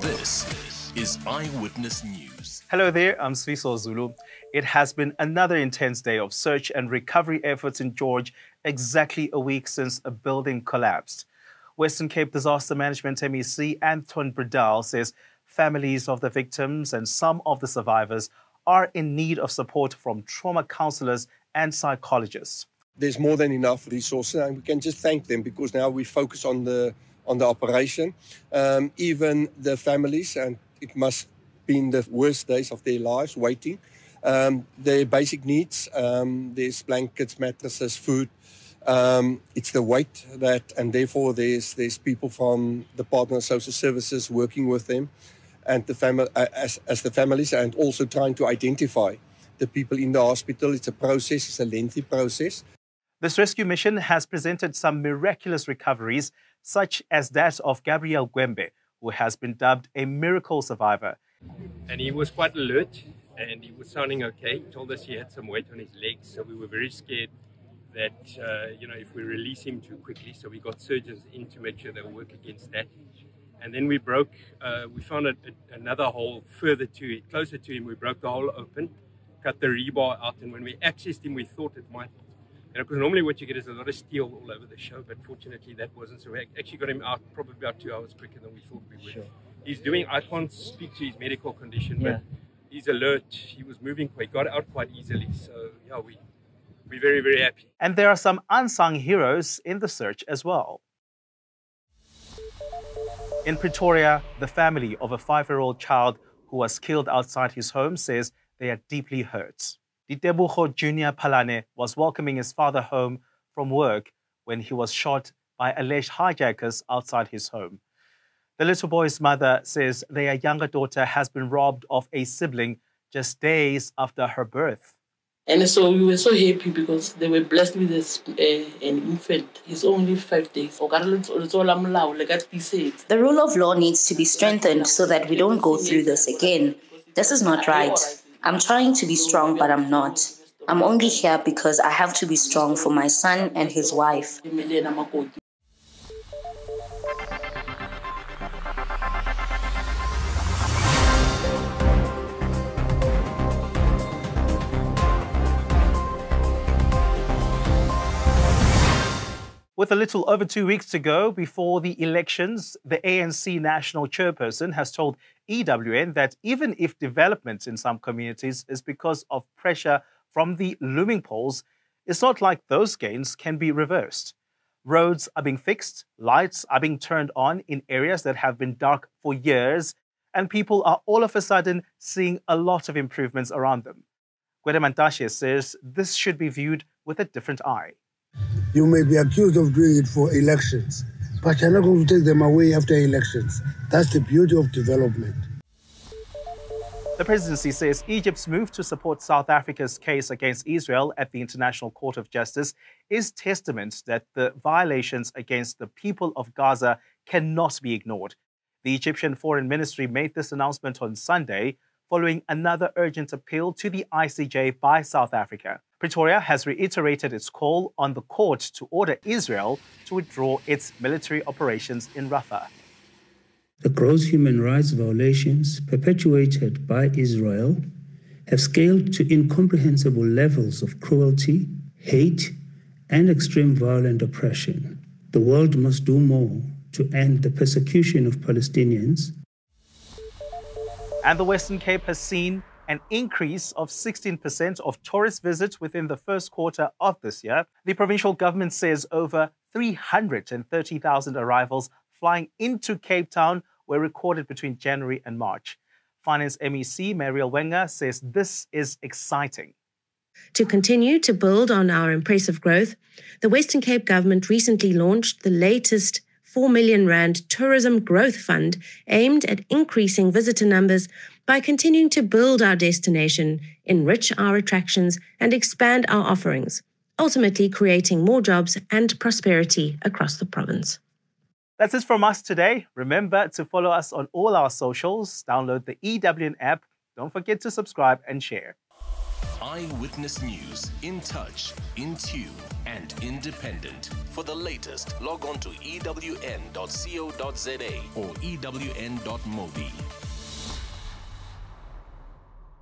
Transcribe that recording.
This is Eyewitness News. Hello there, I'm Sifiso Zulu. It has been another intense day of search and recovery efforts in George, exactly a week since a building collapsed. Western Cape Disaster Management MEC Anton Bredal says families of the victims and some of the survivors are in need of support from trauma counselors and psychologists. There's more than enough resources, and we can just thank them because now we focus on the operation. Even the families, and it must be in the worst days of their lives, waiting. Their basic needs, there's blankets, mattresses, food. It's the weight that, and therefore there's people from the Department of Social Services working with them, and the family as the families, and also trying to identify the people in the hospital. It's a process, it's a lengthy process. This rescue mission has presented some miraculous recoveries, such as that of Gabriel Gwembe, who has been dubbed a miracle survivor. And he was quite alert and he was sounding okay. He told us he had some weight on his legs, so we were very scared that, if we release him too quickly. So we got surgeons in to make sure they'll work against that. And then we found another hole closer to him. We broke the hole open, cut the rebar out, and when we accessed him, we thought it might, because normally what you get is a lot of steel all over the show, but fortunately that wasn't. So we actually got him out probably about 2 hours quicker than we thought we would. Sure. I can't speak to his medical condition, but he's alert. He was moving quick, got out quite easily. So yeah, we're very, very happy. And there are some unsung heroes in the search as well. In Pretoria, the family of a 5-year-old child who was killed outside his home says they are deeply hurt. Ditebucho Jr. Palane was welcoming his father home from work when he was shot by alleged hijackers outside his home. The little boy's mother says their younger daughter has been robbed of a sibling just days after her birth. And so we were so happy because they were blessed with an infant. He's only 5 days. The rule of law needs to be strengthened so that we don't go through this again. This is not right. I'm trying to be strong, but I'm not. I'm only here because I have to be strong for my son and his wife. With a little over 2 weeks to go before the elections, the ANC national chairperson has told EWN that even if development in some communities is because of pressure from the looming polls, it's not like those gains can be reversed. Roads are being fixed, lights are being turned on in areas that have been dark for years, and people are all of a sudden seeing a lot of improvements around them. Gwedemantashe says this should be viewed with a different eye. You may be accused of doing it for elections, but you're not going to take them away after elections. That's the beauty of development. The presidency says Egypt's move to support South Africa's case against Israel at the International Court of Justice is testament that the violations against the people of Gaza cannot be ignored. The Egyptian Foreign Ministry made this announcement on Sunday, following another urgent appeal to the ICJ by South Africa. Pretoria has reiterated its call on the court to order Israel to withdraw its military operations in Rafah. The gross human rights violations perpetuated by Israel have scaled to incomprehensible levels of cruelty, hate, and extreme violent oppression. The world must do more to end the persecution of Palestinians. And the Western Cape has seen an increase of 16% of tourist visits within the first quarter of this year. The provincial government says over 330,000 arrivals flying into Cape Town were recorded between January and March. Finance MEC Mariel Wenger says this is exciting. To continue to build on our impressive growth, the Western Cape government recently launched the latest R4 million Tourism Growth Fund aimed at increasing visitor numbers by continuing to build our destination, enrich our attractions, and expand our offerings, ultimately creating more jobs and prosperity across the province. That's it from us today. Remember to follow us on all our socials, download the EWN app, don't forget to subscribe and share. Eyewitness News. In touch, in tune, and independent. For the latest, log on to ewn.co.za or ewn.mobi.